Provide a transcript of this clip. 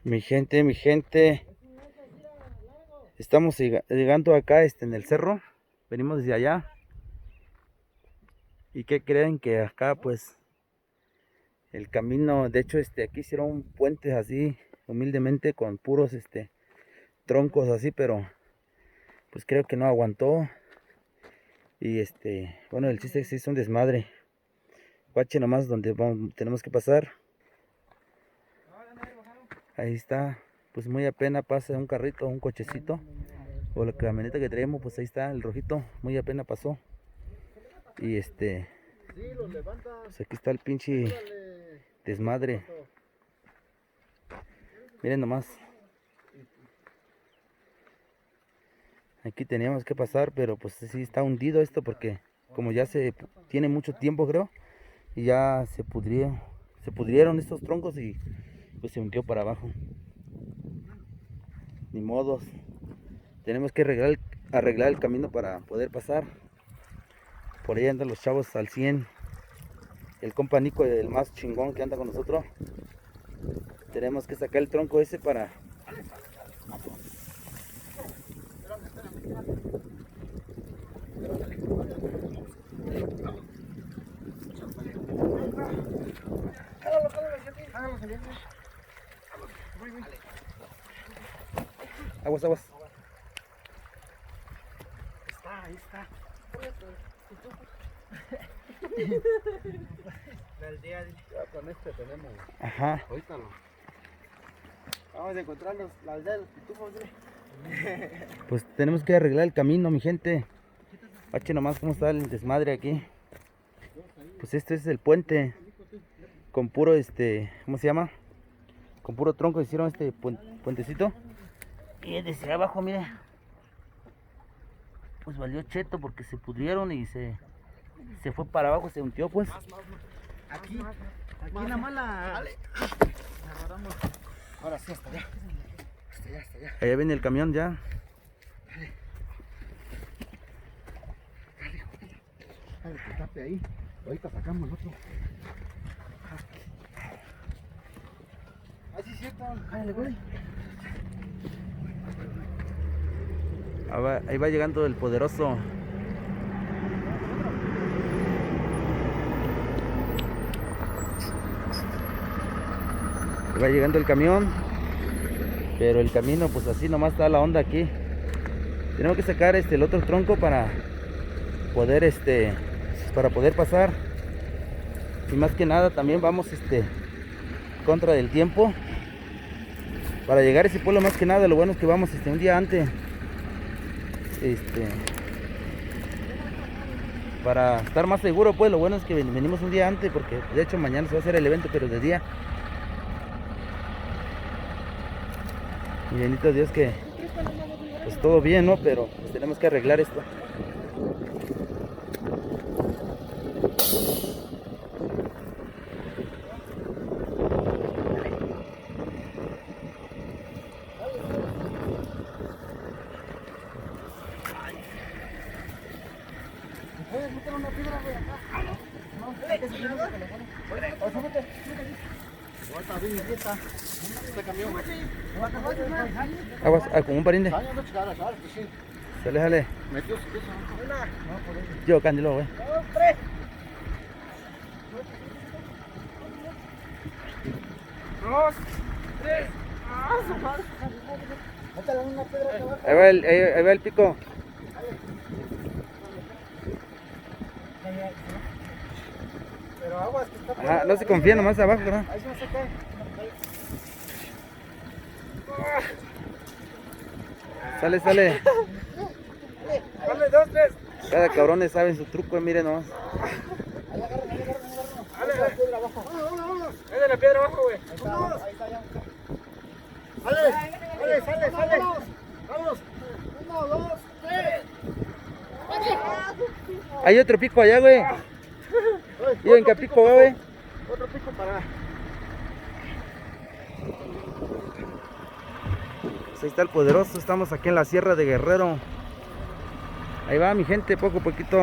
Mi gente, estamos llegando acá en el cerro, venimos desde allá. ¿Y qué creen? Que acá pues el camino, de hecho aquí hicieron un puente así, humildemente, con puros troncos así, pero pues creo que no aguantó. Y bueno, el chiste es que se hizo un desmadre. Guache nomás donde tenemos que pasar. Ahí está, pues muy apenas pasa un carrito, un cochecito, o la camioneta que traemos, pues ahí está el rojito, muy apenas pasó. Y pues aquí está el pinche desmadre. Miren nomás. Aquí teníamos que pasar, pero pues sí está hundido esto porque como ya tiene mucho tiempo, creo, y ya se pudrieron estos troncos y pues se hundió para abajo. Ni modos. Tenemos que arreglar el camino para poder pasar. Por ahí andan los chavos al 100. El compa Nico, el más chingón que anda con nosotros. Tenemos que sacar el tronco ese para... Aguas, aguas. Ahí está. Ya con tenemos. Ajá. Ahorita vamos a encontrar la aldea de los pitufos, Pues tenemos que arreglar el camino, mi gente. Pache nomás cómo está el desmadre aquí. Pues este es el puente. Con puro ¿cómo se llama? Con puro tronco hicieron este puentecito. Y desde abajo, mire. Pues valió cheto porque se pudrieron y se fue para abajo, se hundió pues. Aquí la mala. Ahora sí, hasta allá. Hasta allá. Allá viene el camión ya. Dale, que tape ahí. Ahorita sacamos el otro. Así es cierto. Dale, güey. Ahí va llegando el poderoso. Ahí va llegando el camión. Pero el camino pues así nomás está la onda aquí. Tenemos que sacar el otro tronco para poder para poder pasar. Y más que nada también vamos contra del tiempo. Para llegar a ese pueblo, más que nada lo bueno es que vamos un día antes. Para estar más seguro, pues lo bueno es que venimos un día antes, porque de hecho mañana se va a hacer el evento, pero de día. Y bendito Dios que pues todo bien, ¿no? Pero pues tenemos que arreglar esto. ¿Puedes meter una piedra, güey, acá? Está bien inquieta. Este camión, güey. Aguas, como un parinde. Sale, sale. Metió su pieza. Yo, cándilo, güey. 2, 3. Ahí va el pico. Pero aguas que está. Ajá, no se confía nomás abajo, ¿verdad? Ahí no se cae. Sale, sale. Dale, 2, 3. Cada cabrón sabe su truco, miren nomás. Dale, la piedra abajo. Vámonos. Es de la piedra abajo, güey. Ahí está ya. Sale. Vamos. 1, 2, 3. Hay otro pico allá, güey. ¿Y en qué pico va, güey? Otro pico para... Pues ahí está el poderoso, estamos aquí en la Sierra de Guerrero. Ahí va mi gente, poco a poquito